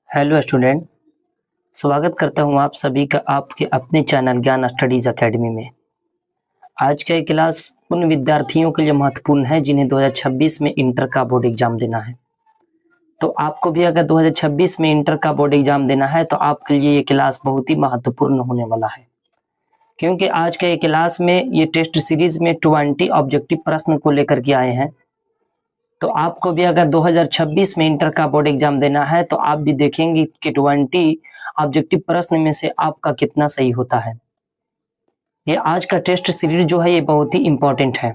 Hello student. स्वागत करता हूं आप सभी का आपके अपने चैनल ज्ञान स्टडीज एकेडमी में। आज का ये क्लास उन विद्यार्थियों के लिए महत्वपूर्ण है जिन्हें 2026 में इंटर का बोर्ड एग्जाम देना है। तो आपको भी अगर 2026 में इंटर का बोर्ड एग्जाम देना है तो आपके लिए ये क्लास बहुत ही महत्वपूर्ण होने वाला है, क्योंकि आज के ये क्लास में ये टेस्ट सीरीज में 20 ऑब्जेक्टिव प्रश्न को लेकर के आए हैं। तो आपको भी अगर 2026 में इंटर का बोर्ड एग्जाम देना है तो आप भी देखेंगे कि 20 ऑब्जेक्टिव प्रश्न में से आपका कितना सही होता है। ये आज का टेस्ट सीरीज जो है ये बहुत ही इंपॉर्टेंट है।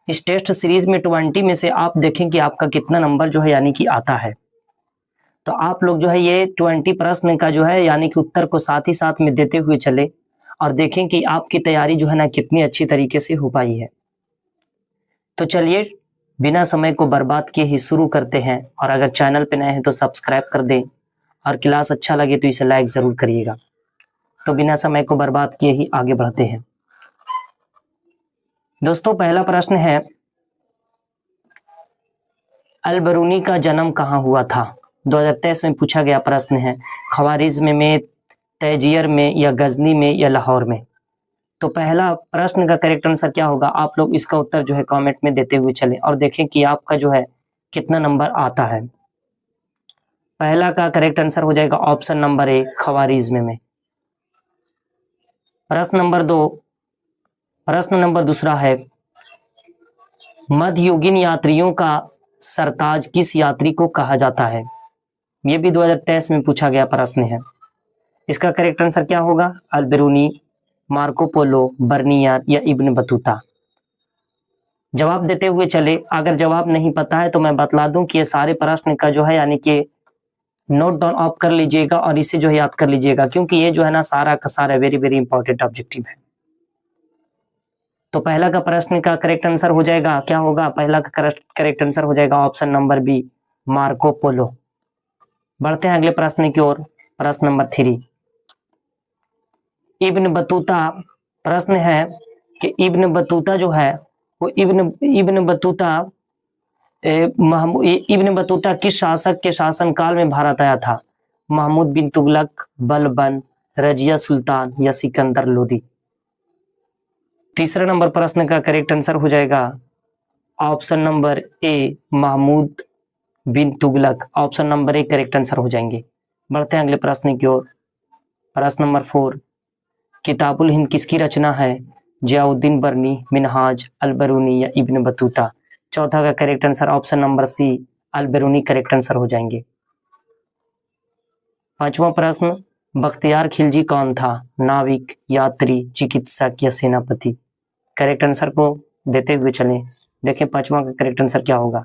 इस टेस्ट सीरीज में 20 में से आप देखें कि आपका कितना नंबर जो है यानी कि आता है। तो आप लोग जो है ये 20 प्रश्न का जो है यानी कि उत्तर को साथ ही साथ में देते हुए चले और देखें कि आपकी तैयारी जो है ना कितनी अच्छी तरीके से हो पाई है। तो चलिए बिना समय को बर्बाद किए ही शुरू करते हैं, और अगर चैनल पे नए हैं तो सब्सक्राइब कर दें और क्लास अच्छा लगे तो इसे लाइक जरूर करिएगा। तो बिना समय को बर्बाद किए ही आगे बढ़ते हैं। दोस्तों, पहला प्रश्न है, अल बरूनी का जन्म कहाँ हुआ था? 2023 में पूछा गया प्रश्न है। ख्वारिज़्म में, तैजियर में, या गजनी में, या लाहौर में? तो पहला प्रश्न का करेक्ट आंसर क्या होगा? आप लोग इसका उत्तर जो है कमेंट में देते हुए चलें और देखें कि आपका जो है कितना नंबर आता है। पहला का करेक्ट आंसर हो जाएगा ऑप्शन नंबर ए, ख्वारिज़्म में। प्रश्न नंबर दूसरा है, मध्ययुगीन यात्रियों का सरताज किस यात्री को कहा जाता है? यह भी 2023 में पूछा गया प्रश्न है। इसका करेक्ट आंसर क्या होगा? अल बेरूनी, मार्को पोलो, बर्नियर, या इब्न बतूता? जवाब देते हुए चले। अगर जवाब नहीं पता है तो मैं बतला दूं कि ये सारे प्रश्न का जो है यानी कि नोट डाउन ऑफ कर लीजिएगा और इसे जो है याद कर लीजिएगा, क्योंकि ये जो है ना सारा का सारा वेरी वेरी इंपॉर्टेंट ऑब्जेक्टिव है। तो पहला का प्रश्न का करेक्ट आंसर हो जाएगा, क्या होगा? पहला का करेक्ट आंसर हो जाएगा option number B, Marco Polo. बढ़ते हैं अगले प्रश्न की ओर। प्रश्न नंबर 3, इब्न बतूता। प्रश्न है कि इब्न बतूता जो है वो इब्न बतूता इब्न बतूता किस शासक के शासनकाल में भारत आया था? महमूद बिन तुगलक, बलबन, रजिया सुल्तान, या सिकंदर लोदी? तीसरा नंबर प्रश्न का करेक्ट आंसर हो जाएगा option number A, Mahmud bin Tughlaq. Option number A correct answer हो जाएंगे। बढ़ते हैं अगले प्रश्न की ओर। प्रश्न नंबर 4, किताबुल हिंद किसकी रचना है? जियाउद्दीन बर्नी, मिनहाज, अल बरूनी, या इब्न बतूता? चौथा का correct answer option number C, Al Biruni correct answer हो जाएंगे। पांचवा प्रश्न, बख्तियार खिलजी कौन था? नाविक, यात्री, चिकित्सक, या सेनापति? करेक्ट आंसर को देते हुए चलें। देखें पांचवा का करेक्ट आंसर क्या होगा?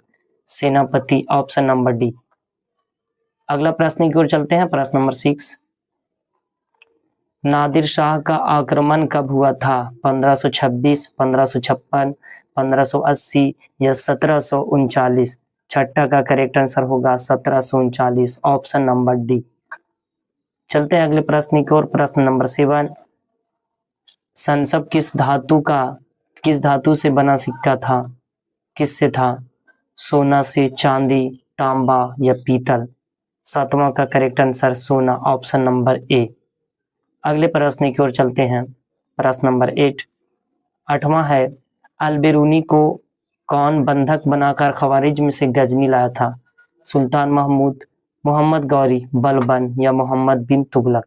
सेनापति, ऑप्शन नंबर डी। अगला प्रश्न की ओर चलते हैं। प्रश्न नंबर 6, नादिर शाह का आक्रमण कब हुआ था? 1526, 1556, 1580, या 1739? छठा का करेक्ट आंसर होगा 1739, ऑप्शन नंबर डी। चलते हैं अगले प्रश्न की ओर। प्रश्न नंबर 7, संसब किस धातु से बना सिक्का था? किससे था? सोना से, चांदी, तांबा, या पीतल? सातवां का करेक्ट आंसर सोना, ऑप्शन नंबर ए। अगले प्रश्न की ओर चलते हैं। प्रश्न नंबर 8, आठवां है, अल बेरूनी को कौन बंधक बनाकर ख्वारिज़्म से गजनी लाया था? सुल्तान महमूद, मोहम्मद गौरी, बलबन, या मोहम्मद बिन तुगलक?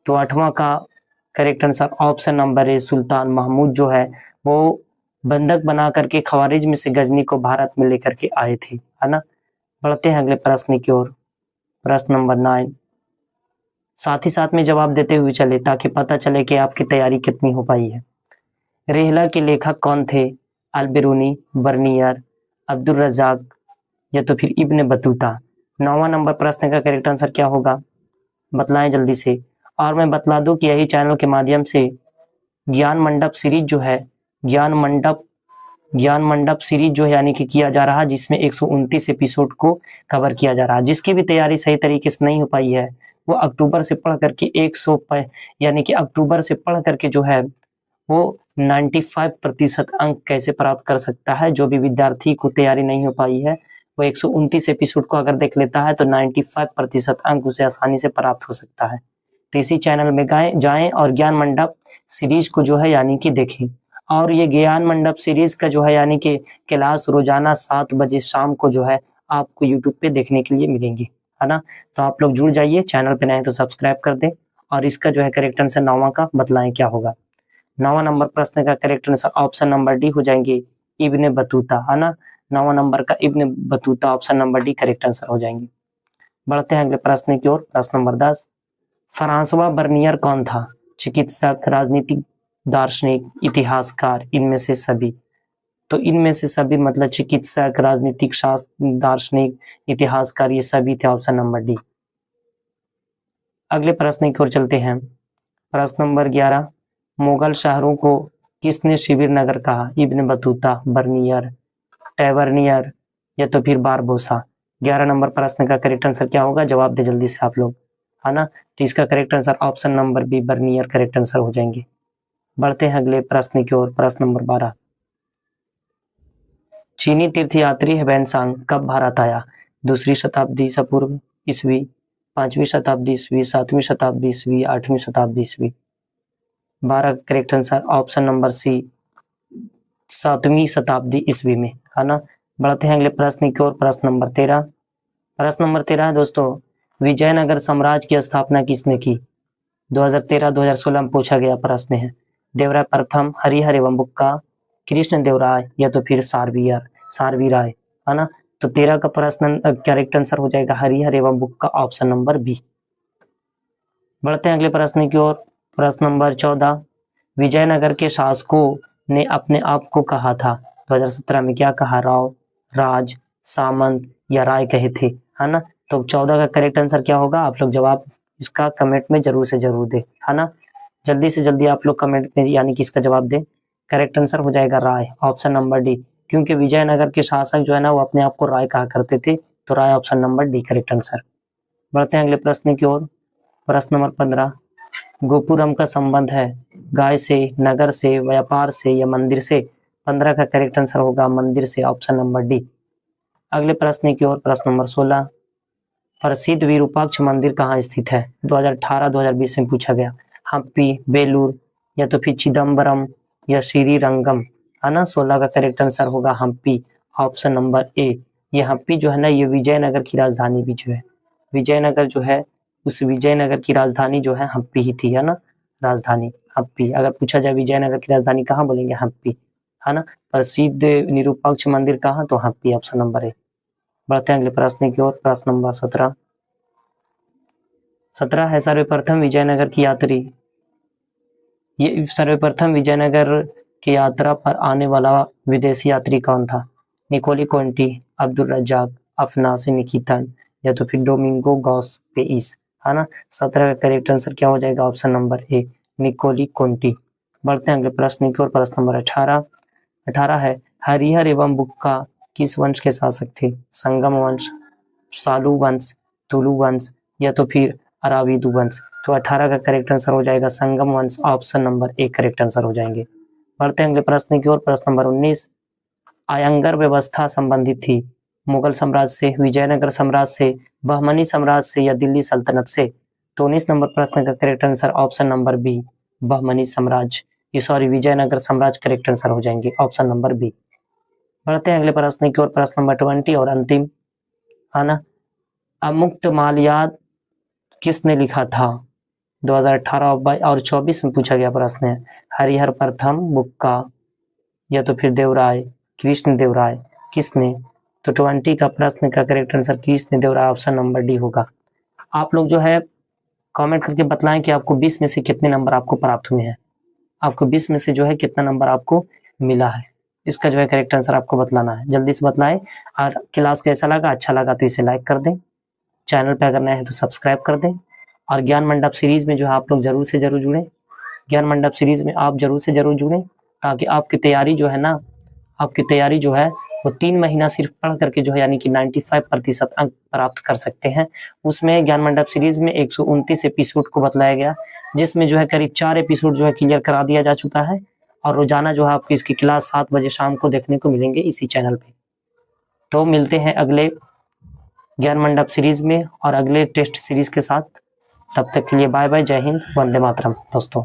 तो आठवां का correct answer option number A, Sultan Mahmud जो है वो बंधक बना करके ख्वारिज़्म से गजनी को भारत में लेकर के आए थे, है ना। बढ़ते हैं अगले प्रश्न की ओर। प्रश्न नंबर 9, साथ ही साथ में जवाब देते हुए चले ताकि पता चले कि आपकी तैयारी कितनी हो पाई है। रेहला के लेखक कौन थे? अल बेरूनी, बर्नियर, अब्दुल रज़ाक, या तो फिर इब्न बतूता? 9वां नंबर प्रश्न का करेक्ट आंसर क्या होगा? बतलाएं जल्दी से। और मैं बतला दूं कि यही चैनल के माध्यम से ज्ञान मंडप सीरीज जो है, ज्ञान मंडप सीरीज जो है यानी कि किया जा रहा है, जिसमें 129 एपिसोड को कवर किया जा रहा है। जिसकी भी तैयारी सही तरीके से नहीं हो पाई है वो अक्टूबर से पढ़ करके यानी कि अक्टूबर से पढ़ करके जो है वो 95% अंक कैसे प्राप्त कर सकता है। जो भी विद्यार्थी को तैयारी नहीं हो पाई है वो 129 एपिसोड को अगर देख लेता है तो 95% अंक उसे आसानी से प्राप्त हो सकता है। तो इसी चैनल में जाएं और ज्ञान मंडप सीरीज को जो है यानी कि देखें। और ये ज्ञान मंडप सीरीज का जो है यानी कि क्लास रोजाना 7 बजे शाम को जो है आपको यूट्यूब पे देखने के लिए मिलेंगी, है ना। तो आप लोग जुड़ जाइए, चैनल पे नए तो सब्सक्राइब कर दें। और इसका जो है करेक्ट आंसर 9वां का बतलाएं क्या होगा। 9वां नंबर प्रश्न का correct answer option number D हो जाएंगे, इब्ने बतूता, है ना। 9वां नंबर का Ibn Battuta option number D correct answer हो जाएंगे। बढ़ते हैं अगले प्रश्न की ओर। प्रश्न नंबर 10, फ्रांसवा बर्नियर कौन था? चिकित्सक, राजनीतिक, दार्शनिक, इतिहासकार, इनमें से सभी। तो इनमें से सभी मतलब चिकित्सक, राजनीतिक शास्त्र, दार्शनिक, इतिहासकार, ये सभी थे ऑप्शन नंबर डी। अगले प्रश्न की ओर चलते हैं। प्रश्न नंबर 11, मुगल शहरों को किसने शिविर नगर कहा? इब्न बतूता, बर्नियर, टैवर्नियर या तो फिर बारबोसा। 11 नंबर प्रश्न का करेक्ट आंसर क्या होगा? जवाब दे जल्दी से आप लोग, है ना। तो इसका correct answer option number B Bernier correct answer हो जाएंगे। बढ़ते हैं अगले प्रश्न की ओर। प्रश्न नंबर 12, चीनी तीर्थयात्री ह्वेनसांग कब भारत आया? 2री शताब्दी ईसा पूर्व ईस्वी, 5वीं शताब्दी ईस्वी, 7वीं शताब्दी ईस्वी, 8वीं शताब्दी ईस्वी। 12 correct answer option number C 7वीं शताब्दी ईस्वी में, है ना। बढ़ते हैं अगले प्रश्न की ओर। प्रश्न नंबर 13, प्रश्न नंबर 13 है दोस्तों, विजयनगर साम्राज्य की स्थापना किसने की? 2013-2016 में पूछा गया प्रश्न है। देवराय प्रथम, हरिहर एवं बुक्का, कृष्ण देवराय या तो फिर सारवी राय, है ना। तो 13 का प्रश्न करेक्ट आंसर हो जाएगा हरिहर एवं बुक्का ऑप्शन नंबर बी। बढ़ते हैं अगले प्रश्न की ओर। प्रश्न नंबर 14, विजयनगर के शासकों ने अपने आप को कहा था? 2017 में क्या कहा? राव, राज, सामंत या राय कहे थे, है ना। तो 14 का करेक्ट आंसर क्या होगा? आप लोग जवाब इसका कमेंट में जरूर से जरूर दे, है ना। जल्दी से जल्दी आप लोग कमेंट में यानी कि इसका जवाब दे। करेक्ट आंसर हो जाएगा राय ऑप्शन नंबर डी, क्योंकि विजयनगर के शासक जो है ना वो अपने आप को राय कहा करते थे। तो Rai option number D correct answer. बढ़ते हैं अगले प्रश्न की ओर। प्रश्न नंबर 15, गोपुरम का संबंध है गाय से, नगर से, व्यापार से या मंदिर से? 15 का करेक्ट आंसर होगा मंदिर से ऑप्शन नंबर डी। अगले प्रश्न की ओर। प्रश्न नंबर 16, प्रसिद्ध विरूपाक्ष मंदिर कहाँ स्थित है? 2018-2020 में पूछा गया। हम्पी, बेलूर या तो फिर चिदम्बरम या श्रीरंगम, है ना। 16 का करेक्ट आंसर होगा हम्पी ऑप्शन नंबर ए। ये हम्पी जो है ना ये विजयनगर की राजधानी भी जो है, विजयनगर जो है उस विजयनगर की राजधानी जो है हम्पी ही थी, है ना। राजधानी हम्पी। अगर पूछा जाए विजयनगर की राजधानी कहाँ, बोलेंगे हम्पी, है ना। प्रसिद्ध निरूपाक्ष मंदिर कहाँ? तो हम्पी ऑप्शन नंबर ए। बढ़ते हैं अगले प्रश्न की ओर। प्रश्न नंबर 17 है सर्वप्रथम विजयनगर की यात्री, ये सर्वप्रथम विजयनगर की यात्रा पर आने वाला विदेशी यात्री कौन था? निकोली कोंटी, अब्दुल रज्जाक, अफनासी निकितन या तो फिर डोमिंगो गॉस्पेइस, है ना। 17 का करेक्ट आंसर क्या हो जाएगा? Option number A Niccolo Conti. बढ़ते हैं अगले प्रश्न की ओर। प्रश्न नंबर 18 है हरिहर एवं बुक्का किस वंश के शासक थे? संगम वंश, सालू वंश, तुलु वंश या तो फिर अराविदु वंश। तो 18 का करेक्ट आंसर हो जाएगा संगम वंश option number A correct answer हो जाएंगे। बढ़ते हैं अगले प्रश्न की ओर। प्रश्न नंबर 19, आयंगर व्यवस्था संबंधित थी मुगल साम्राज्य से, विजयनगर साम्राज्य से, बहमनी साम्राज्य से या दिल्ली सल्तनत से? तो 19 नंबर प्रश्न का correct answer option number B Bahmani साम्राज्य, सॉरी विजयनगर साम्राज्य करेक्ट आंसर हो जाएंगे ऑप्शन नंबर बी। बढ़ते हैं अगले प्रश्न की ओर। प्रश्न नंबर 20 और अंतिम, है ना। अमुक्त मालयाद किसने लिखा था? 2018 और 24 में पूछा गया प्रश्न है। हरिहर प्रथम, बुक्का या तो फिर देवराय, कृष्ण देवराय, किसने? तो 20 का प्रश्न का correct answer Krishna Devaraya option number D होगा। आप लोग जो है कमेंट करके बतलाएं कि आपको 20 में से कितने नंबर आपको प्राप्त हुए हैं, आपको 20 में से जो है कितना नंबर आपको मिला है, इसका जो है करेक्ट आंसर आपको बतलाना है। जल्दी से बतलाएं। और क्लास कैसा लगा? अच्छा लगा तो इसे लाइक कर दें, चैनल पे अगर नए हैं तो सब्सक्राइब कर दें। और ज्ञान मंडप सीरीज में जो है आप लोग जरूर से जरूर जुड़ें, ज्ञान मंडप सीरीज में आप जरूर से जरूर जुड़ें, ताकि आपकी तैयारी जो है ना, आपकी तैयारी जो है वो 3 महीना सिर्फ पढ़ करके जो है यानी कि 95% अंक प्राप्त कर सकते हैं। उसमें ज्ञान मंडप सीरीज में 129 एपिसोड को बतलाया गया, जिसमें जो है करीब 4 एपिसोड जो है क्लियर करा दिया जा चुका है। और रोजाना जो है आपकी इसकी क्लास 7 बजे शाम को देखने को मिलेंगे इसी चैनल पे। तो मिलते हैं अगले ज्ञान मंडप सीरीज में और अगले टेस्ट सीरीज के साथ। तब तक के लिए बाय बाय, जय हिंद, वंदे मातरम दोस्तों।